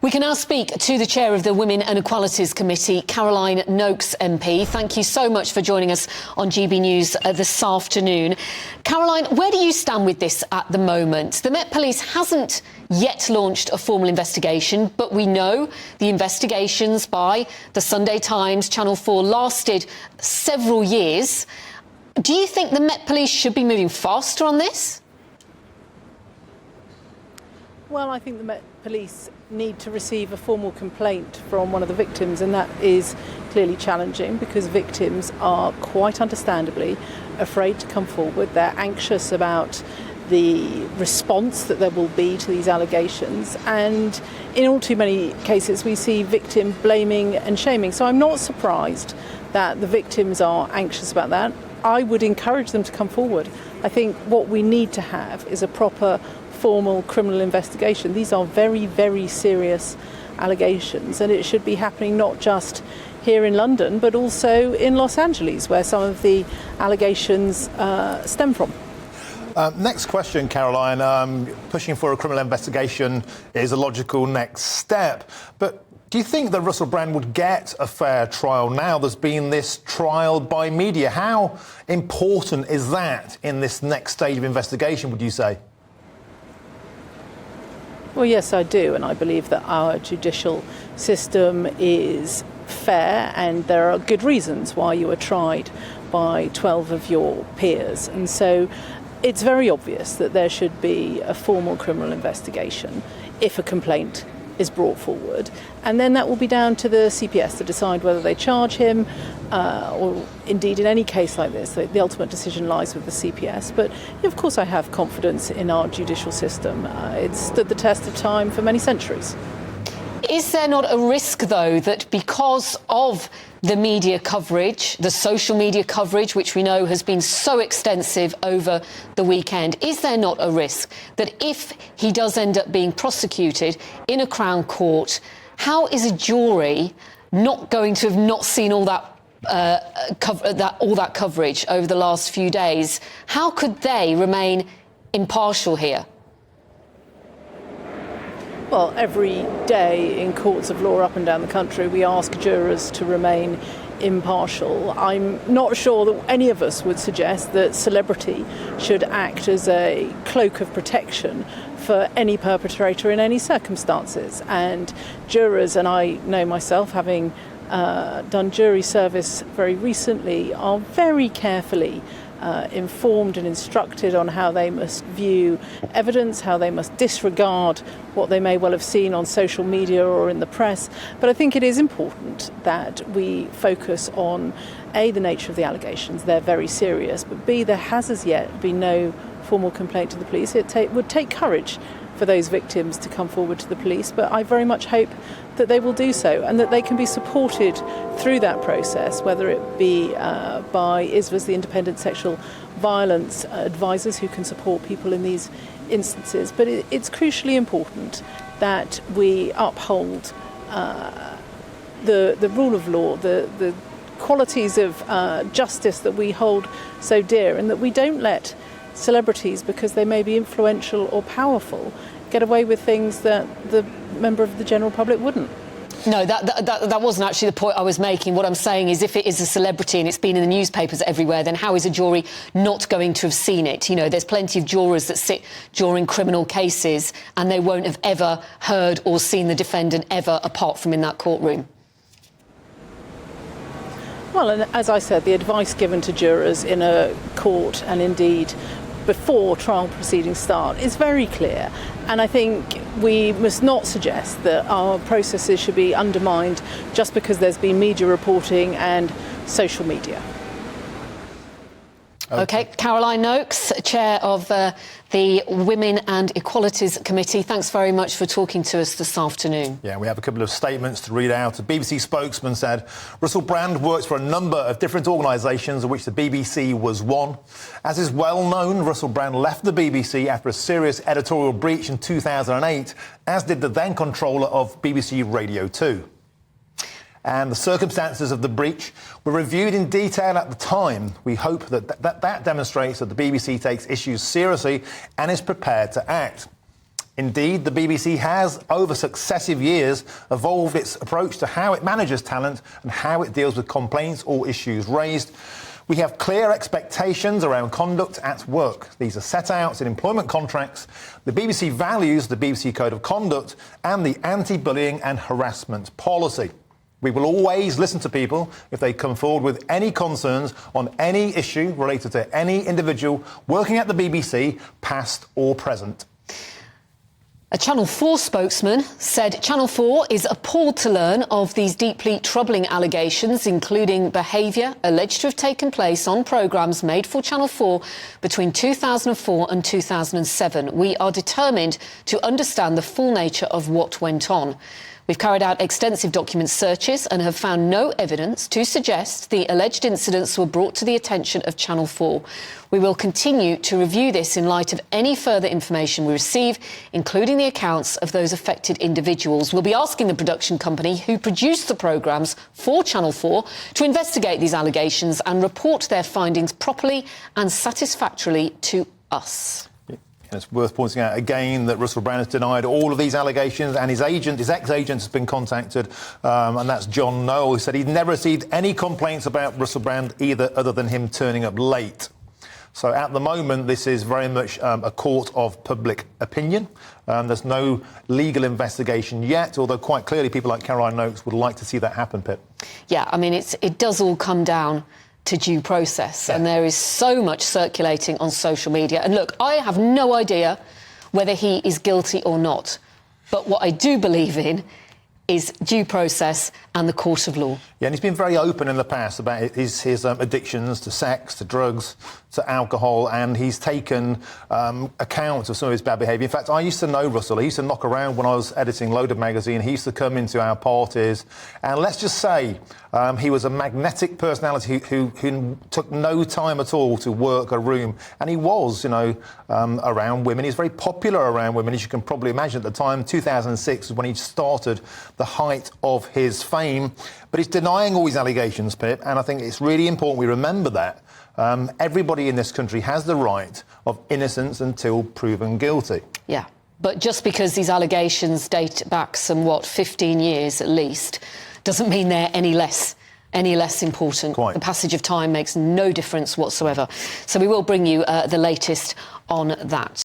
We can now speak to the chair of the Women and Equalities Committee, Caroline Nokes MP. Thank you so much for joining us on GB News this afternoon. Caroline, where do you stand with this at the moment? The Met Police hasn't yet launched a formal investigation, but we know the investigations by the Sunday Times, Channel 4, lasted several years. Do you think the Met Police should be moving faster on this? Well, I think the Met Police need to receive a formal complaint from one of the victims, and that is clearly challenging because victims are quite understandably afraid to come forward. They're anxious about the response that there will be to these allegations, and in all too many cases we see victim blaming and shaming. So I'm not surprised that the victims are anxious about that. I would encourage them to come forward. I think what we need to have is a proper formal criminal investigation. These are very, very serious allegations, and it should be happening not just here in London but also in Los Angeles, where some of the allegations stem from. Next question, Caroline. Pushing for a criminal investigation is a logical next step, but do you think that Russell Brand would get a fair trial now there's been this trial by media? How important is that in this next stage of investigation, would you say? Well, yes, I do, and I believe that our judicial system is fair, and there are good reasons why you are tried by 12 of your peers. And so it's very obvious that there should be a formal criminal investigation if a complaint is brought forward, and then that will be down to the CPS to decide whether they charge him, or indeed in any case like this, the ultimate decision lies with the CPS. But of course I have confidence in our judicial system. It's stood the test of time for many centuries. Is there not a risk, though, that because of the media coverage, the social media coverage, which we know has been so extensive over the weekend, is there not a risk that if he does end up being prosecuted in a Crown Court, how is a jury not going to have not seen all that coverage over the last few days? How could they remain impartial here? Well, every day in courts of law up and down the country, we ask jurors to remain impartial. I'm not sure that any of us would suggest that celebrity should act as a cloak of protection for any perpetrator in any circumstances. And jurors, and I know myself, having done jury service very recently, are very carefully informed and instructed on how they must view evidence, how they must disregard what they may well have seen on social media or in the press. But I think it is important that we focus on A, the nature of the allegations, they're very serious, but B, there has as yet been no formal complaint to the police. It would take courage for those victims to come forward to the police, but I very much hope that they will do so and that they can be supported through that process, whether it be by ISVAs, the Independent Sexual Violence Advisors, who can support people in these instances. But it's crucially important that we uphold the rule of law, the qualities of justice that we hold so dear, and that we don't let celebrities, because they may be influential or powerful, get away with things that the member of the general public wouldn't. No, that wasn't actually the point I was making. What I'm saying is, if it is a celebrity and it's been in the newspapers everywhere, then how is a jury not going to have seen it? You know, there's plenty of jurors that sit during criminal cases and they won't have ever heard or seen the defendant ever, apart from in that courtroom. Well, and as I said, the advice given to jurors in a court, and indeed before trial proceedings start, is very clear. And I think we must not suggest that our processes should be undermined just because there's been media reporting and social media. OK, Caroline Nokes, chair of the Women and Equalities Committee, thanks very much for talking to us this afternoon. Yeah, we have a couple of statements to read out. A BBC spokesman said Russell Brand works for a number of different organisations, of which the BBC was one. As is well known, Russell Brand left the BBC after a serious editorial breach in 2008, as did the then controller of BBC Radio 2. And the circumstances of the breach were reviewed in detail at the time. We hope that demonstrates that the BBC takes issues seriously and is prepared to act. Indeed, the BBC has, over successive years, evolved its approach to how it manages talent and how it deals with complaints or issues raised. We have clear expectations around conduct at work. These are set out in employment contracts, the BBC values, the BBC Code of Conduct, and the anti-bullying and harassment policy. We will always listen to people if they come forward with any concerns on any issue related to any individual working at the BBC, past or present. A Channel 4 spokesman said Channel 4 is appalled to learn of these deeply troubling allegations, including behaviour alleged to have taken place on programmes made for Channel 4 between 2004 and 2007. We are determined to understand the full nature of what went on. We've carried out extensive document searches and have found no evidence to suggest the alleged incidents were brought to the attention of Channel 4. We will continue to review this in light of any further information we receive, including the accounts of those affected individuals. We'll be asking the production company who produced the programmes for Channel 4 to investigate these allegations and report their findings properly and satisfactorily to us. And it's worth pointing out again that Russell Brand has denied all of these allegations, and his ex-agent has been contacted, and that's John Noel, who said he'd never received any complaints about Russell Brand either, other than him turning up late. So at the moment, this is very much a court of public opinion. There's no legal investigation yet, although quite clearly people like Caroline Noakes would like to see that happen, Pip. Yeah, I mean, it does all come down to due process, and there is so much circulating on social media. And look, I have no idea whether he is guilty or not, but what I do believe in is due process and the court of law. Yeah, and he's been very open in the past about his addictions to sex, to drugs, to alcohol, and he's taken account of some of his bad behaviour. In fact, I used to know Russell. He used to knock around when I was editing Loaded magazine. He used to come into our parties, and let's just say he was a magnetic personality who took no time at all to work a room, and he was, around women. He's very popular around women, as you can probably imagine. At the time, 2006 was when he started the height of his fame, but he's denying all these allegations, Pip, and I think it's really important we remember that. Everybody in this country has the right of innocence until proven guilty. Yeah, but just because these allegations date back somewhat 15 years at least, doesn't mean they're any less important. Quite. The passage of time makes no difference whatsoever. So we will bring you the latest on that.